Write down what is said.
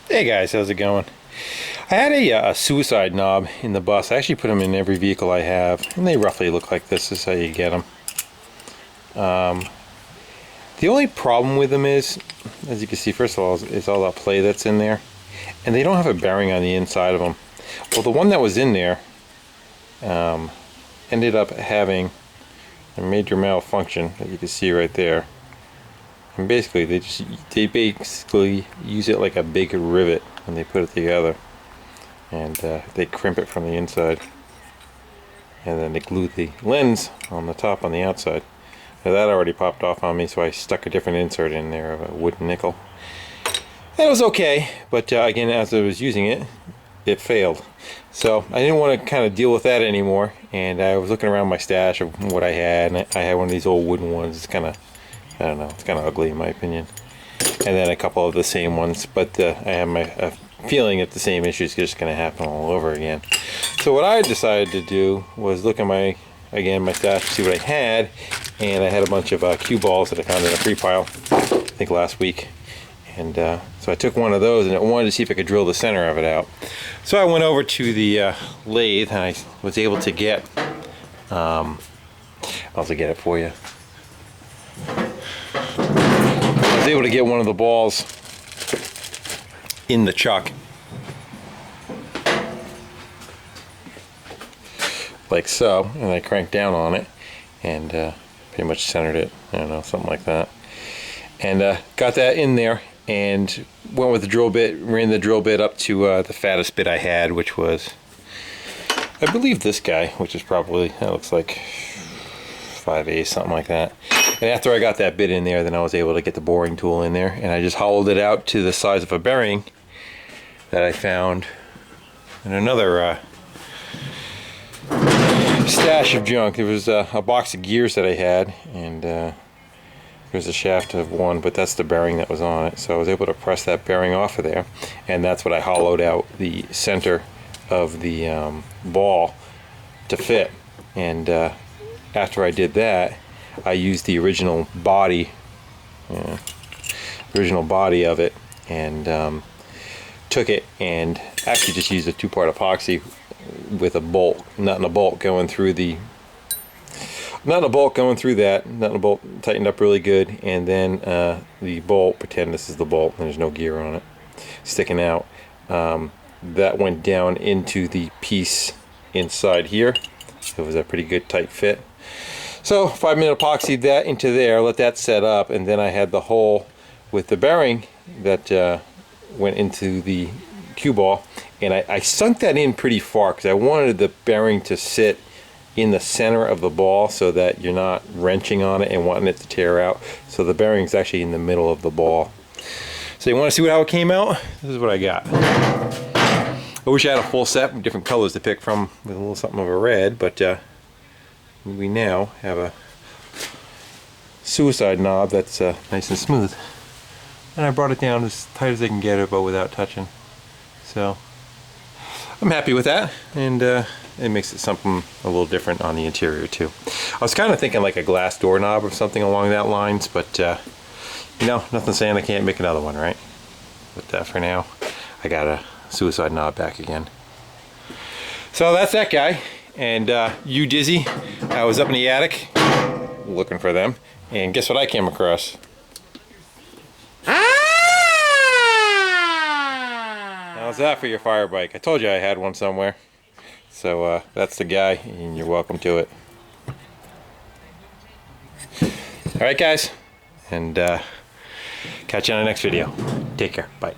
Hey guys, how's it going? I had a suicide knob in the bus. I actually put them in every vehicle I have, and they roughly look like this. This is how you get them. The only problem with them is, as you can see, first of all, is all that play that's in there, and they don't have a bearing on the inside of them. Well, the one that was in there ended up having a major malfunction, as you can see right there. And basically, they basically use it like a big rivet when they put it together, and they crimp it from the inside, and then they glue the lens on the top on the outside. Now that already popped off on me, so I stuck a different insert in there of a wooden nickel. That was okay, but again, as I was using it, it failed. So I didn't want to kind of deal with that anymore, and I was looking around my stash of what I had, and I had one of these old wooden ones. It's kind of, I don't know, it's kind of ugly in my opinion. And then a couple of the same ones, but I have my feeling that the same issue is just going to happen all over again. So what I decided to do was look at my stash to see what I had, and I had a bunch of cue balls that I found in a free pile, I think last week. And so I took one of those and I wanted to see if I could drill the center of it out. So I went over to the lathe, and I was able to get, I'll also get it for you. I was able to get one of the balls in the chuck, like so, and I cranked down on it and pretty much centered it, I don't know, something like that, and got that in there and went with the drill bit, ran the drill bit up to the fattest bit I had, which was, I believe, this guy, which is probably, that looks like 5/8, something like that. And after I got that bit in there, then I was able to get the boring tool in there, and I just hollowed it out to the size of a bearing that I found in another stash of junk. There was a box of gears that I had, and there's a shaft of one, but that's the bearing that was on it. So I was able to press that bearing off of there, and that's what I hollowed out the center of the ball to fit. And after I did that, I used the original body of it, and took it and actually just used a 2-part epoxy with a bolt, nut and a bolt going through the, nut and a bolt tightened up really good, and then the bolt, pretend this is the bolt and there's no gear on it sticking out, that went down into the piece inside here. It was a pretty good tight fit. So 5-minute epoxied that into there, let that set up, and then I had the hole with the bearing that went into the cue ball, and I sunk that in pretty far because I wanted the bearing to sit in the center of the ball so that you're not wrenching on it and wanting it to tear out. So the bearing's actually in the middle of the ball. So you want to see how it came out? This is what I got. I wish I had a full set with different colors to pick from with a little something of a red, but we now have a suicide knob that's nice and smooth. And I brought it down as tight as I can get it, but without touching. So I'm happy with that, and it makes it something a little different on the interior too. I was kind of thinking like a glass doorknob or something along that lines, but you know, nothing saying I can't make another one, right? But for now, I got a suicide knob back again. So that's that guy. And you Dizzy, I was up in the attic looking for them, and guess what I came across? How's that for your fire bike? I told you I had one somewhere. So that's the guy, and you're welcome to it. Alright guys, and catch you on the next video. Take care, bye.